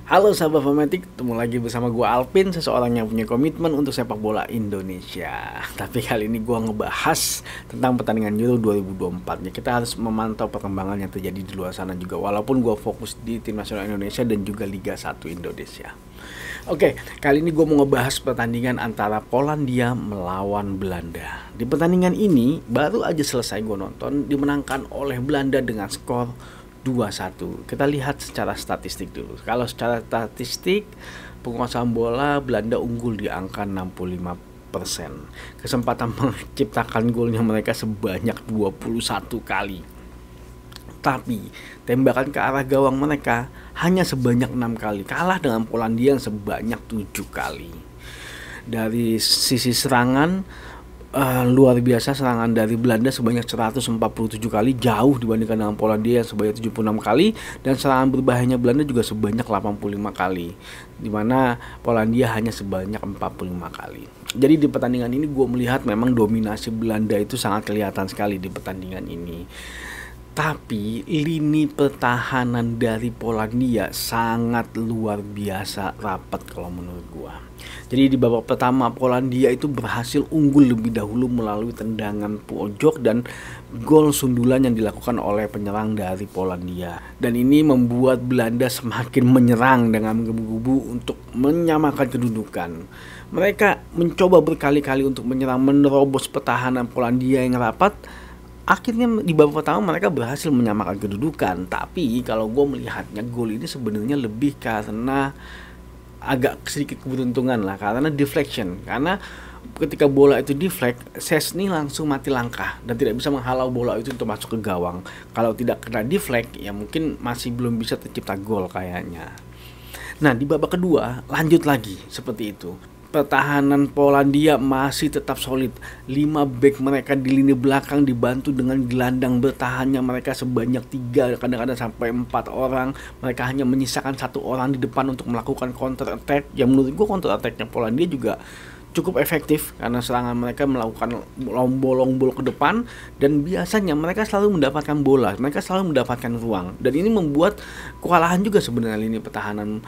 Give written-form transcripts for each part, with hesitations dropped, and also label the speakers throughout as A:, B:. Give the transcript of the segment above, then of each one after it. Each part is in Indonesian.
A: Halo sahabat Fanatik, ketemu lagi bersama gue Alpin, seseorang yang punya komitmen untuk sepak bola Indonesia. Tapi kali ini gue ngebahas tentang pertandingan Euro 2024 ya. Kita harus memantau perkembangan yang terjadi di luar sana juga, walaupun gue fokus di tim nasional Indonesia dan juga Liga 1 Indonesia. Oke, kali ini gue mau ngebahas pertandingan antara Polandia melawan Belanda. Di pertandingan ini baru aja selesai gue nonton, dimenangkan oleh Belanda dengan skor 2-1. Kita lihat secara statistik dulu. Kalau secara statistik, penguasaan bola Belanda unggul di angka 65%. Kesempatan menciptakan golnya mereka sebanyak 21 kali. Tapi tembakan ke arah gawang mereka hanya sebanyak 6 kali. Kalah dengan Polandia yang sebanyak 7 kali. Dari sisi serangan, luar biasa, serangan dari Belanda sebanyak 147 kali, jauh dibandingkan dengan Polandia yang sebanyak 76 kali, dan serangan berbahayanya Belanda juga sebanyak 85 kali, dimana Polandia hanya sebanyak 45 kali. Jadi di pertandingan ini gue melihat memang dominasi Belanda itu sangat kelihatan sekali di pertandingan ini. Tapi lini pertahanan dari Polandia sangat luar biasa rapat kalau menurut gua. Jadi di babak pertama Polandia itu berhasil unggul lebih dahulu melalui tendangan pojok dan gol sundulan yang dilakukan oleh penyerang dari Polandia. Dan ini membuat Belanda semakin menyerang dengan menggebu-gebu untuk menyamakan kedudukan. Mereka mencoba berkali-kali untuk menyerang, menerobos pertahanan Polandia yang rapat. Akhirnya di babak pertama mereka berhasil menyamakan kedudukan. Tapi kalau gue melihatnya, gol ini sebenarnya lebih karena agak sedikit keberuntungan lah, karena deflection. Karena ketika bola itu deflect, Szczęsny langsung mati langkah dan tidak bisa menghalau bola itu untuk masuk ke gawang. Kalau tidak kena deflect, ya mungkin masih belum bisa tercipta gol kayaknya. Nah, di babak kedua lanjut lagi seperti itu. Pertahanan Polandia masih tetap solid. 5 back mereka di lini belakang dibantu dengan gelandang bertahannya mereka sebanyak 3, kadang-kadang sampai 4 orang. Mereka hanya menyisakan 1 orang di depan untuk melakukan counter attack. Yang menurut gue counter attacknya Polandia juga cukup efektif karena serangan mereka melakukan bolong ke depan, dan biasanya mereka selalu mendapatkan bola, mereka selalu mendapatkan ruang, dan ini membuat kewalahan juga sebenarnya lini pertahanan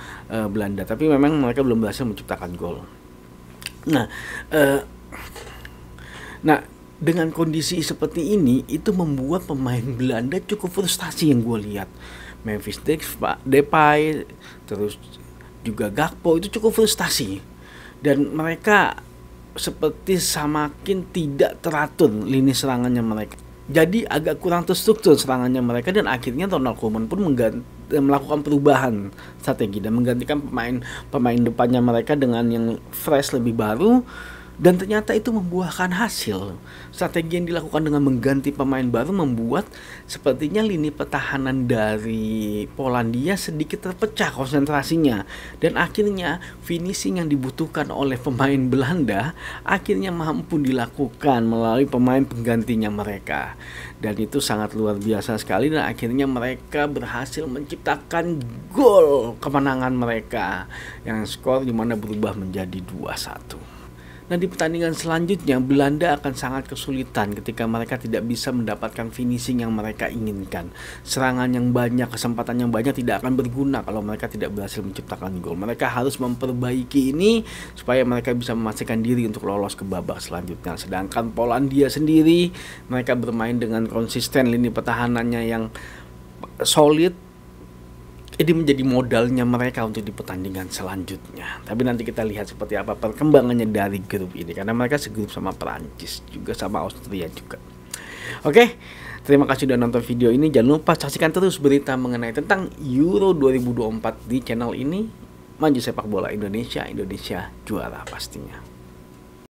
A: Belanda. Tapi memang mereka belum berhasil menciptakan gol. Nah, dengan kondisi seperti ini itu membuat pemain Belanda cukup frustasi yang gue lihat. Memphis Depay, terus juga Gakpo itu cukup frustasi. Dan mereka seperti semakin tidak teratur lini serangannya mereka. Jadi agak kurang terstruktur serangannya mereka, dan akhirnya Ronald Koeman pun melakukan perubahan strategi dan menggantikan pemain depannya mereka dengan yang fresh, lebih baru, dan ternyata itu membuahkan hasil. Strategi yang dilakukan dengan mengganti pemain baru membuat sepertinya lini pertahanan dari Polandia sedikit terpecah konsentrasinya, dan akhirnya finishing yang dibutuhkan oleh pemain Belanda akhirnya mampu dilakukan melalui pemain penggantinya mereka, dan itu sangat luar biasa sekali, dan akhirnya mereka berhasil menciptakan gol kemenangan mereka yang skor dimana berubah menjadi 2-1. Nah, di pertandingan selanjutnya Belanda akan sangat kesulitan ketika mereka tidak bisa mendapatkan finishing yang mereka inginkan. Serangan yang banyak, kesempatan yang banyak tidak akan berguna kalau mereka tidak berhasil menciptakan gol. Mereka harus memperbaiki ini supaya mereka bisa memastikan diri untuk lolos ke babak selanjutnya. Sedangkan Polandia sendiri, mereka bermain dengan konsisten, lini pertahanannya yang solid. Ini menjadi modalnya mereka untuk di pertandingan selanjutnya. Tapi nanti kita lihat seperti apa perkembangannya dari grup ini, karena mereka segrup sama Perancis juga, sama Austria juga. Oke, terima kasih sudah nonton video ini. Jangan lupa saksikan terus berita mengenai tentang Euro 2024 di channel ini. Maju sepak bola Indonesia, Indonesia juara pastinya.